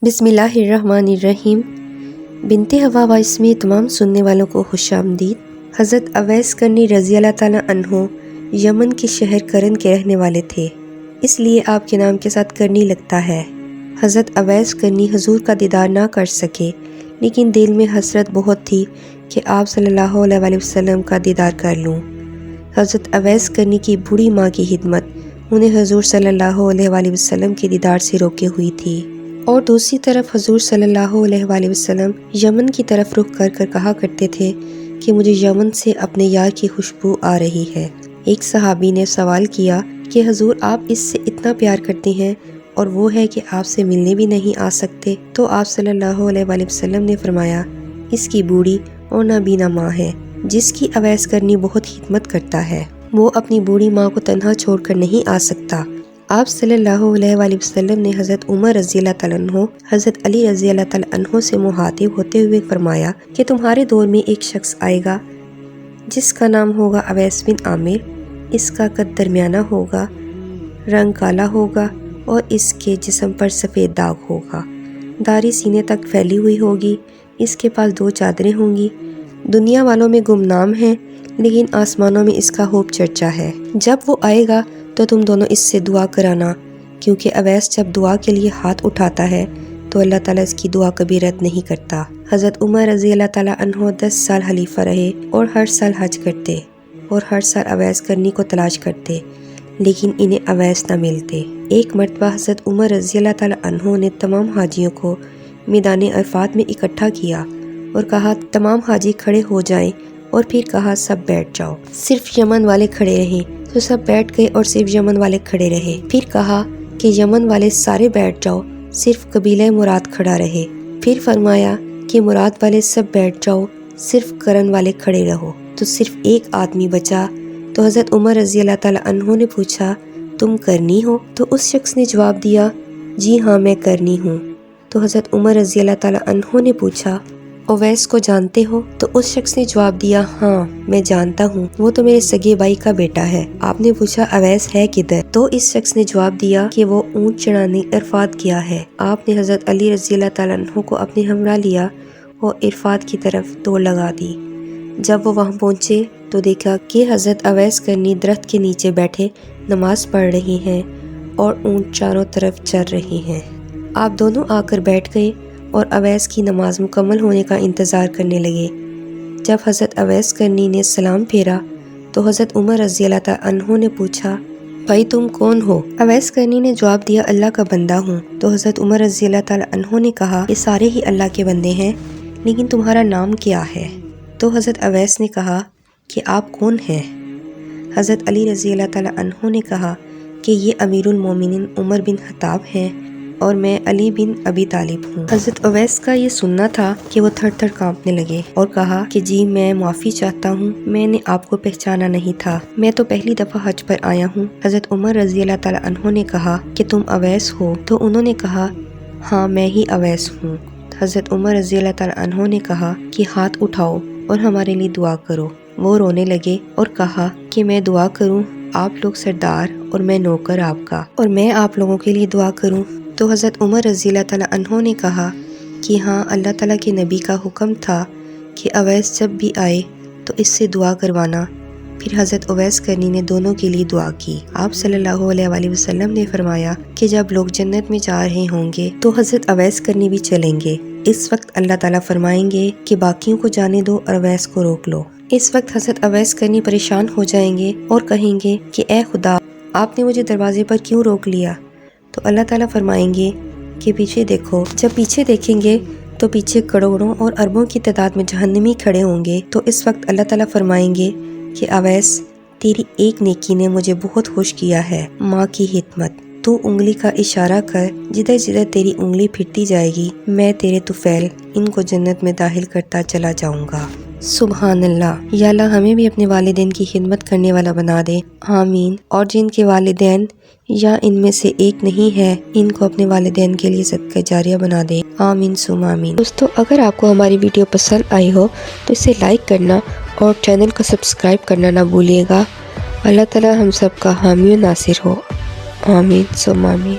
بسم اللہ الرحمن الرحیم۔ بنت ہوا وائس میں تمام سننے والوں کو خوش آمدید۔ حضرت اویس کرنی رضی اللہ تعالیٰ عنہ یمن کے شہر کرن کے رہنے والے تھے، اس لیے آپ کے نام کے ساتھ کرنی لگتا ہے۔ حضرت اویس کرنی حضور کا دیدار نہ کر سکے، لیکن دل میں حسرت بہت تھی کہ آپ صلی اللہ علیہ وآلہ وسلم کا دیدار کر لوں۔ حضرت اویس کرنی کی بوڑھی ماں کی خدمت انہیں حضور صلی اللہ علیہ وآلہ وسلم کے دیدار سے روکے ہوئی تھی، اور دوسری طرف حضور صلی اللہ علیہ وآلہ وسلم یمن کی طرف رخ کر کہا کرتے تھے کہ مجھے یمن سے اپنے یار کی خوشبو آ رہی ہے۔ ایک صحابی نے سوال کیا کہ حضور آپ اس سے اتنا پیار کرتے ہیں اور وہ ہے کہ آپ سے ملنے بھی نہیں آ سکتے، تو آپ صلی اللہ علیہ وآلہ وسلم نے فرمایا اس کی بوڑھی اور نابینا ماں ہے جس کی اویس کرنی بہت خدمت کرتا ہے، وہ اپنی بوڑھی ماں کو تنہا چھوڑ کر نہیں آ سکتا۔ آپ صلی اللہ علیہ وآلہ وسلم نے حضرت عمر رضی اللہ تعالیٰ عنہ، حضرت علی رضی اللہ تعالیٰ عنہ سے مخاطب ہوتے ہوئے فرمایا کہ تمہارے دور میں ایک شخص آئے گا جس کا نام ہوگا اویس بن عامر، اس کا قد درمیانہ ہوگا، رنگ کالا ہوگا اور اس کے جسم پر سفید داغ ہوگا، داڑھی سینے تک پھیلی ہوئی ہوگی، اس کے پاس 2 چادریں ہوں گی، دنیا والوں میں گمنام ہے لیکن آسمانوں میں اس کا خوب چرچا ہے۔ جب وہ آئے گا تو تم دونوں اس سے دعا کرانا، کیونکہ اویس جب دعا کے لیے ہاتھ اٹھاتا ہے تو اللہ تعالیٰ اس کی دعا کبھی رد نہیں کرتا۔ حضرت عمر رضی اللہ تعالیٰ عنہ 10 سال خلیفہ رہے اور ہر سال حج کرتے اور ہر سال اویس کرنی کو تلاش کرتے، لیکن انہیں اویس نہ ملتے۔ ایک مرتبہ حضرت عمر رضی اللہ تعالیٰ عنہ نے تمام حاجیوں کو میدان عرفات میں اکٹھا کیا اور کہا تمام حاجی کھڑے ہو جائیں، اور پھر کہا سب بیٹھ جاؤ۔ صرف یمن والے کھڑے رہے تو سب بیٹھ گئے اور صرف یمن والے کھڑے رہے۔ پھر کہا کہ یمن والے سارے بیٹھ جاؤ، صرف قبیلہ مراد کھڑا رہے۔ پھر فرمایا کہ مراد والے سب بیٹھ جاؤ، صرف کرن والے کھڑے رہو، تو صرف ایک آدمی بچا۔ تو حضرت عمر رضی اللہ تعالیٰ عنہ نے پوچھا تم کرنی ہو؟ تو اس شخص نے جواب دیا جی ہاں میں کرنی ہوں۔ تو حضرت عمر رضی اللہ تعالیٰ عنہ نے پوچھا اویس کو جانتے ہو؟ تو اس شخص نے جواب دیا ہاں میں جانتا ہوں، وہ تو میرے سگے بھائی کا بیٹا ہے۔ آپ نے پوچھا اویس ہے کدھر؟ تو اس شخص نے جواب دیا کہ وہ اونٹ چڑھانے عرفات گیا ہے۔ آپ نے حضرت علی رضی اللہ تعالیٰ عنہ کو اپنے ہمراہ لیا اور عرفات کی طرف دوڑ لگا دی۔ جب وہ وہاں پہنچے تو دیکھا کہ حضرت اویس کرنی درخت کے نیچے بیٹھے نماز پڑھ رہی ہیں اور اونٹ چاروں طرف چر رہی ہیں۔ آپ دونوں آ کر بیٹھ گئے اور اویس کی نماز مکمل ہونے کا انتظار کرنے لگے۔ جب حضرت اویس کرنی نے سلام پھیرا تو حضرت عمر رضی اللہ تعالیٰ عنہ نے پوچھا بھائی تم کون ہو؟ اویس کرنی نے جواب دیا اللہ کا بندہ ہوں۔ تو حضرت عمر رضی اللہ تعالیٰ عنہ نے کہا یہ سارے ہی اللہ کے بندے ہیں، لیکن تمہارا نام کیا ہے؟ تو حضرت اویس نے کہا کہ آپ کون ہیں؟ حضرت علی رضی اللہ تعالیٰ عنہ نے کہا کہ یہ امیر المومنین عمر بن خطاب ہیں اور میں علی بن ابی طالب ہوں۔ حضرت اویس کا یہ سننا تھا کہ وہ تھر تھر کانپنے لگے اور کہا کہ جی میں معافی چاہتا ہوں، میں نے آپ کو پہچانا نہیں تھا، میں تو پہلی دفعہ حج پر آیا ہوں۔ حضرت عمر رضی اللہ تعالیٰ عنہ نے کہا کہ تم اویس ہو؟ تو انہوں نے کہا ہاں میں ہی اویس ہوں۔ حضرت عمر رضی اللہ تعالیٰ عنہ نے کہا کہ ہاتھ اٹھاؤ اور ہمارے لیے دعا کرو۔ وہ رونے لگے اور کہا کہ میں دعا کروں، آپ لوگ سردار اور میں نوکر آپ کا، اور میں آپ لوگوں کے لیے دعا کروں۔ تو حضرت عمر رضی اللہ تعالیٰ عنہ نے کہا کہ ہاں اللہ تعالیٰ کے نبی کا حکم تھا کہ اویس جب بھی آئے تو اس سے دعا کروانا۔ پھر حضرت اویس کرنی نے دونوں کے لیے دعا کی۔ آپ صلی اللہ علیہ وآلہ وسلم نے فرمایا کہ جب لوگ جنت میں جا رہے ہوں گے تو حضرت اویس کرنی بھی چلیں گے۔ اس وقت اللہ تعالیٰ فرمائیں گے کہ باقیوں کو جانے دو اور اویس کو روک لو۔ اس وقت حضرت اویس کرنی پریشان ہو جائیں گے اور کہیں گے کہ اے خدا آپ نے مجھے دروازے پر کیوں روک لیا؟ تو اللہ تعالیٰ فرمائیں گے کہ پیچھے دیکھو۔ جب پیچھے دیکھیں گے تو پیچھے کروڑوں اور اربوں کی تعداد میں جہنمی کھڑے ہوں گے۔ تو اس وقت اللہ تعالیٰ فرمائیں گے کہ اویس تیری ایک نیکی نے مجھے بہت خوش کیا ہے، ماں کی خدمت، تو انگلی کا اشارہ کر، جدھر جدھر تیری انگلی پھرتی جائے گی میں تیرے طفیل ان کو جنت میں داخل کرتا چلا جاؤں گا۔ سبحان اللہ۔ یا اللہ ہمیں بھی اپنے والدین کی خدمت کرنے والا بنا دے، آمین۔ اور جن کے والدین یا ان میں سے ایک نہیں ہے ان کو اپنے والدین کے لیے صدقہ جاریہ بنا دے، آمین ثم آمین۔ دوستو اگر آپ کو ہماری ویڈیو پسند آئی ہو تو اسے لائک کرنا اور چینل کو سبسکرائب کرنا نہ بھولیے گا۔ اللہ تعالی ہم سب کا حامی و ناصر ہو، آمین ثم آمین۔